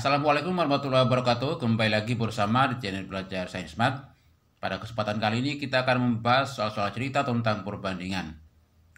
Assalamualaikum warahmatullahi wabarakatuh. Kembali lagi bersama di channel Belajar Sains Mat. Pada kesempatan kali ini kita akan membahas soal-soal cerita tentang perbandingan.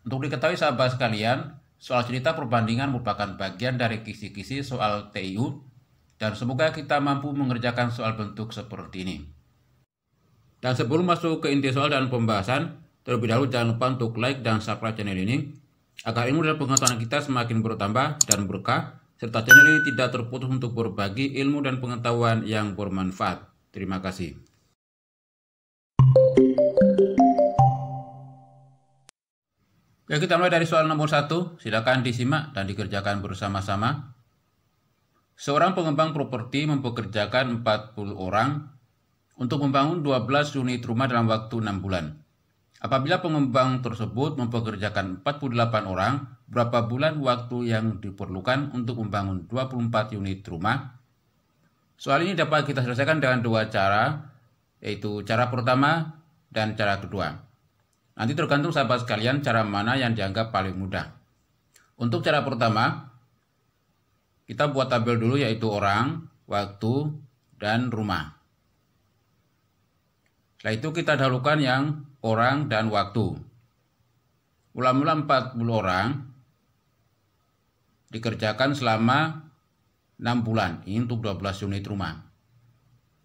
Untuk diketahui sahabat sekalian, soal cerita perbandingan merupakan bagian dari kisi-kisi soal TIU dan semoga kita mampu mengerjakan soal bentuk seperti ini. Dan sebelum masuk ke inti soal dan pembahasan, terlebih dahulu jangan lupa untuk like dan subscribe channel ini agar ilmu dan pengetahuan kita semakin bertambah dan berkah, serta channel ini tidak terputus untuk berbagi ilmu dan pengetahuan yang bermanfaat. Terima kasih. Oke, kita mulai dari soal nomor 1. Silakan disimak dan dikerjakan bersama-sama. Seorang pengembang properti mempekerjakan 40 orang untuk membangun 12 unit rumah dalam waktu 6 bulan. Apabila pengembang tersebut mempekerjakan 48 orang, berapa bulan waktu yang diperlukan untuk membangun 24 unit rumah? Soal ini dapat kita selesaikan dengan dua cara, yaitu cara pertama dan cara kedua. Nanti tergantung sahabat sekalian cara mana yang dianggap paling mudah. Untuk cara pertama, kita buat tabel dulu, yaitu orang, waktu, dan rumah. Setelah itu kita dahulukan yang orang dan waktu. Mula-mula 40 orang dikerjakan selama 6 bulan, ini untuk 12 unit rumah.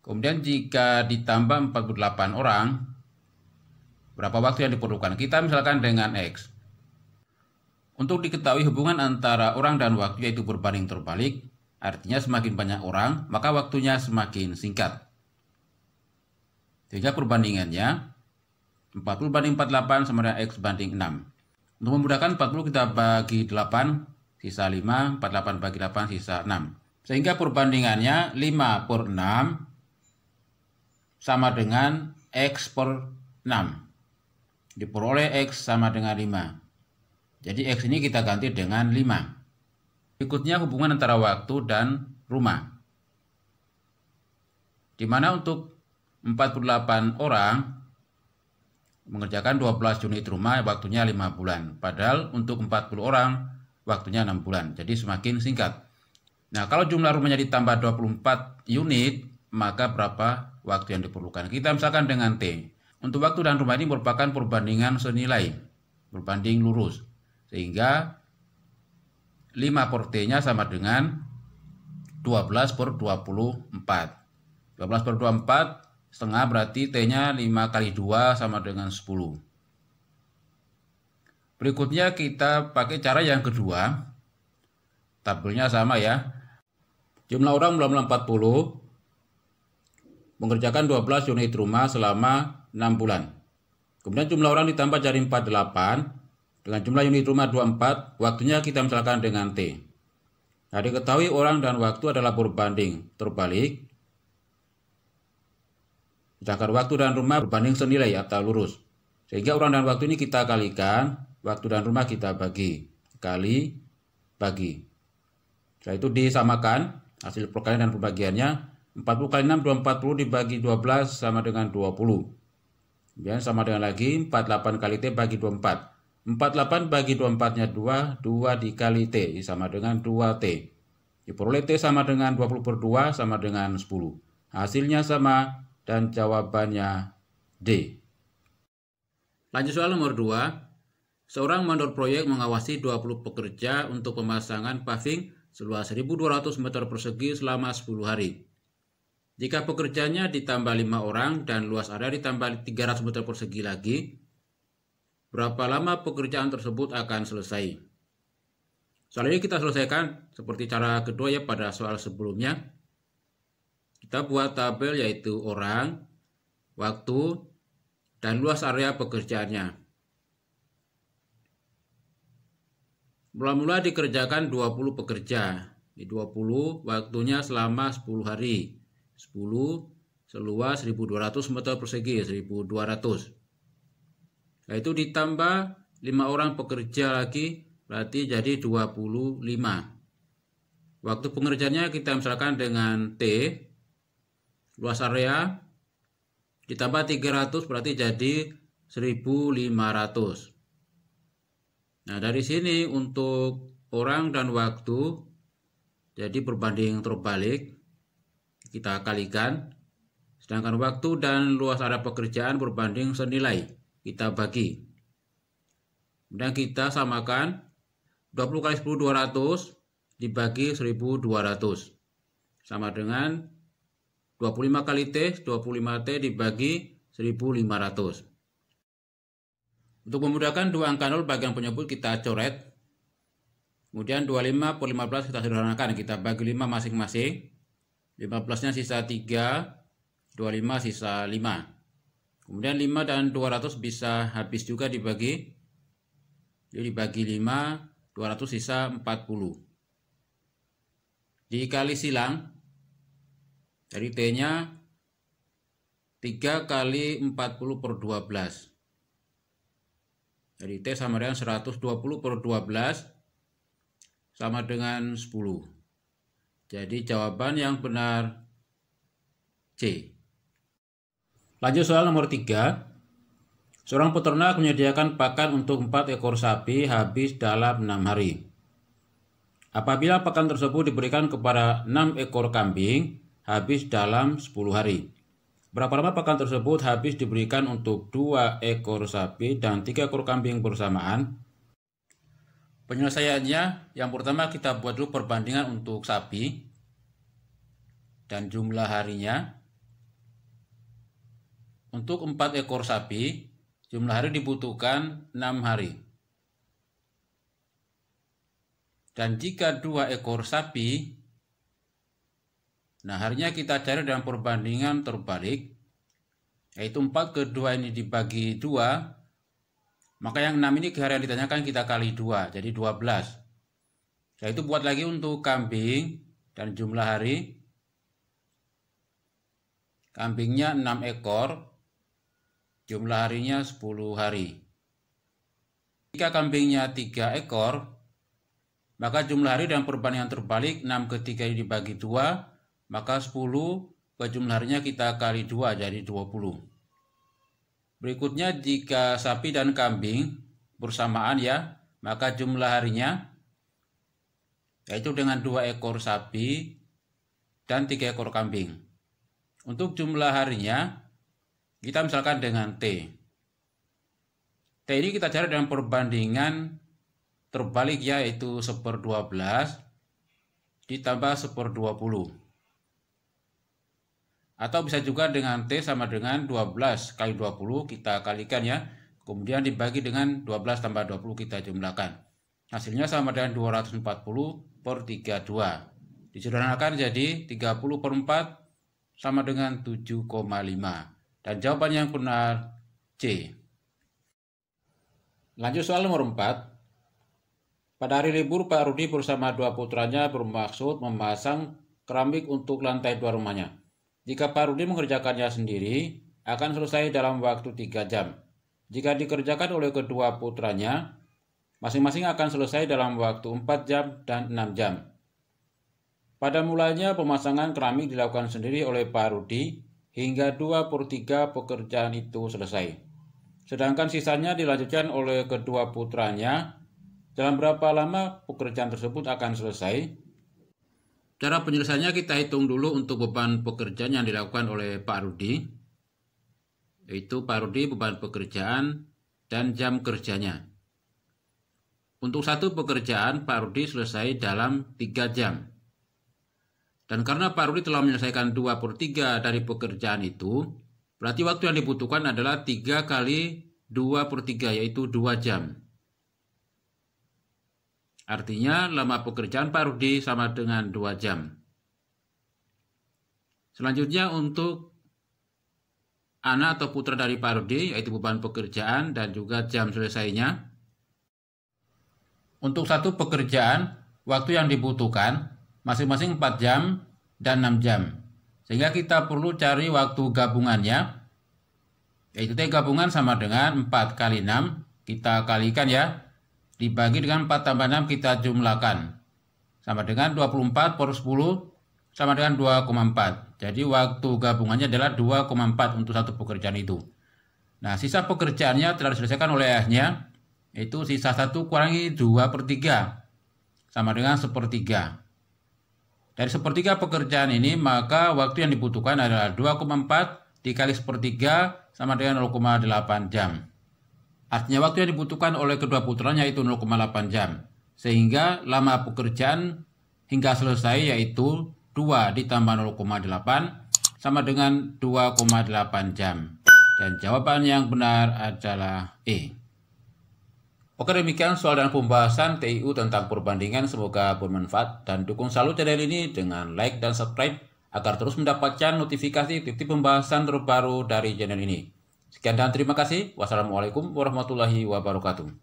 Kemudian jika ditambah 48 orang, berapa waktu yang diperlukan? Kita misalkan dengan X. Untuk diketahui hubungan antara orang dan waktu yaitu berbanding terbalik, artinya semakin banyak orang, maka waktunya semakin singkat. Sehingga perbandingannya 40 banding 48 sama dengan X banding 6. Untuk memudahkan 40 kita bagi 8, sisa 5, 48 bagi 8, sisa 6. Sehingga perbandingannya 5 per 6 sama dengan X per 6. Diperoleh X sama dengan 5. Jadi X ini kita ganti dengan 5. Berikutnya hubungan antara waktu dan rumah. Dimana untuk 48 orang mengerjakan 12 unit rumah, waktunya 5 bulan. Padahal untuk 40 orang waktunya 6 bulan. Jadi semakin singkat. Nah, kalau jumlah rumahnya ditambah 24 unit, maka berapa waktu yang diperlukan? Kita misalkan dengan T. Untuk waktu dan rumah ini merupakan perbandingan senilai, berbanding lurus. Sehingga 5 per T-nya sama dengan 12 per 24. 12 per 24 setengah, berarti T-nya 5 kali 2 sama dengan 10. Berikutnya kita pakai cara yang kedua. Tabelnya sama ya. Jumlah orang mula-mula 40, mengerjakan 12 unit rumah selama 6 bulan. Kemudian jumlah orang ditambah jadi 48, dengan jumlah unit rumah 24, waktunya kita misalkan dengan T. Nah, diketahui orang dan waktu adalah berbanding terbalik. Sedangkan waktu dan rumah berbanding senilai atau lurus. Sehingga orang dan waktu ini kita kalikan, waktu dan rumah kita bagi. Kali, bagi. Setelah itu disamakan, hasil perkalian dan pembagiannya. 40 kali 6, 240 dibagi 12 sama dengan 20. Kemudian sama dengan lagi, 48 kali T bagi 24. 48 bagi 24-nya 2, 2 dikali T sama dengan 2T. Diperoleh T sama dengan 20 per 2 sama dengan 10. Hasilnya sama, dan jawabannya D. Lanjut soal nomor 2. Seorang mandor proyek mengawasi 20 pekerja untuk pemasangan paving seluas 1.200 meter persegi selama 10 hari. Jika pekerjanya ditambah 5 orang dan luas area ditambah 300 meter persegi lagi, berapa lama pekerjaan tersebut akan selesai? Soal ini kita selesaikan seperti cara kedua ya pada soal sebelumnya. Kita buat tabel yaitu orang, waktu, dan luas area pekerjaannya. Mula-mula dikerjakan 20 pekerja. Di 20 waktunya selama 10 hari. 10 seluas 1.200 meter persegi, 1.200. Nah, itu ditambah 5 orang pekerja lagi, berarti jadi 25. Waktu pengerjaannya kita misalkan dengan T. Luas area ditambah 300 berarti jadi 1.500. Nah, dari sini untuk orang dan waktu Jadi berbanding terbalik, kita kalikan. Sedangkan waktu dan luas area pekerjaan berbanding senilai, kita bagi. Kemudian kita samakan 20 kali 10 200 dibagi 1200. Sama dengan 25 kali T, 25T dibagi 1500. Untuk memudahkan dua angka 0 bagian penyebut kita coret. Kemudian 25 per 15 kita sederhanakan, kita bagi 5 masing-masing. 15-nya sisa 3, 25 sisa 5. Kemudian 5 dan 200 bisa habis juga dibagi. Jadi dibagi 5, 200 sisa 40. Dikali silang, dari T-nya 3 kali 40 per 12. Jadi T sama dengan 120 per 12 sama dengan 10. Jadi jawaban yang benar C. Lanjut soal nomor 3. Seorang peternak menyediakan pakan untuk 4 ekor sapi habis dalam 6 hari. Apabila pakan tersebut diberikan kepada 6 ekor kambing habis dalam 10 hari. Berapa lama pakan tersebut habis diberikan untuk 2 ekor sapi dan 3 ekor kambing bersamaan? Penyelesaiannya, yang pertama kita buat dulu perbandingan untuk sapi dan jumlah harinya. Untuk 4 ekor sapi, jumlah hari dibutuhkan 6 hari. Dan jika 2 ekor sapi, nah harinya kita cari dalam perbandingan terbalik, yaitu 4 ke 2 ini dibagi 2, maka yang 6 ini ke hari yang ditanyakan kita kali 2, jadi 12. Setelah itu buat lagi untuk kambing dan jumlah hari. Kambingnya 6 ekor, jumlah harinya 10 hari. Jika kambingnya 3 ekor, maka jumlah hari dan perbandingan terbalik 6 ke 3 ini dibagi 2, maka 10 ke jumlah harinya kita kali 2 jadi 20. Berikutnya jika sapi dan kambing bersamaan ya, maka jumlah harinya yaitu dengan 2 ekor sapi dan 3 ekor kambing. Untuk jumlah harinya kita misalkan dengan T. T ini kita cari dengan perbandingan terbalik yaitu 1/12 ditambah 1/20. Atau bisa juga dengan T sama dengan 12 kali 20 kita kalikan ya. Kemudian dibagi dengan 12 tambah 20 kita jumlahkan. Hasilnya sama dengan 240 per 32. Disederhanakan jadi 30 per 4 sama dengan 7,5. Dan jawaban yang benar C. Lanjut soal nomor 4. Pada hari libur, Pak Rudi bersama 2 putranya bermaksud memasang keramik untuk lantai 2 rumahnya. Jika Pak Rudi mengerjakannya sendiri, akan selesai dalam waktu 3 jam. Jika dikerjakan oleh kedua putranya, masing-masing akan selesai dalam waktu 4 jam dan 6 jam. Pada mulanya, pemasangan keramik dilakukan sendiri oleh Pak Rudi hingga 2/3 pekerjaan itu selesai. Sedangkan sisanya dilanjutkan oleh kedua putranya. Dalam berapa lama pekerjaan tersebut akan selesai? Cara penyelesaiannya kita hitung dulu untuk beban pekerjaan yang dilakukan oleh Pak Rudi. Yaitu Pak Rudi beban pekerjaan dan jam kerjanya. Untuk satu pekerjaan Pak Rudi selesai dalam 3 jam. Dan karena Pak Rudi telah menyelesaikan 2/3 dari pekerjaan itu, berarti waktu yang dibutuhkan adalah 3 kali 2/3 yaitu 2 jam. Artinya lama pekerjaan Pak Rudi sama dengan 2 jam. Selanjutnya untuk anak atau putra dari Pak Rudi, yaitu beban pekerjaan dan juga jam selesainya. Untuk satu pekerjaan, waktu yang dibutuhkan masing-masing 4 jam dan 6 jam. Sehingga kita perlu cari waktu gabungannya, yaitu T gabungan sama dengan 4 kali 6, kita kalikan ya. Dibagi dengan 4 tambah 6 kita jumlahkan. Sama dengan 24 per 10 sama dengan 2,4. Jadi waktu gabungannya adalah 2,4 untuk satu pekerjaan itu. Nah, sisa pekerjaannya telah diselesaikan oleh ayahnya. Itu sisa 1 kurangi 2/3. Sama dengan 1/3. Dari sepertiga pekerjaan ini, maka waktu yang dibutuhkan adalah 2,4 dikali sepertiga sama dengan 0,8 jam. Artinya waktu yang dibutuhkan oleh kedua putranya yaitu 0,8 jam. Sehingga lama pekerjaan hingga selesai yaitu 2 ditambah 0,8 sama dengan 2,8 jam. Dan jawaban yang benar adalah E. Oke, demikian soal dan pembahasan TIU tentang perbandingan. Semoga bermanfaat dan dukung selalu channel ini dengan like dan subscribe agar terus mendapatkan notifikasi titik pembahasan terbaru dari channel ini. Sekian dan terima kasih. Wassalamualaikum warahmatullahi wabarakatuh.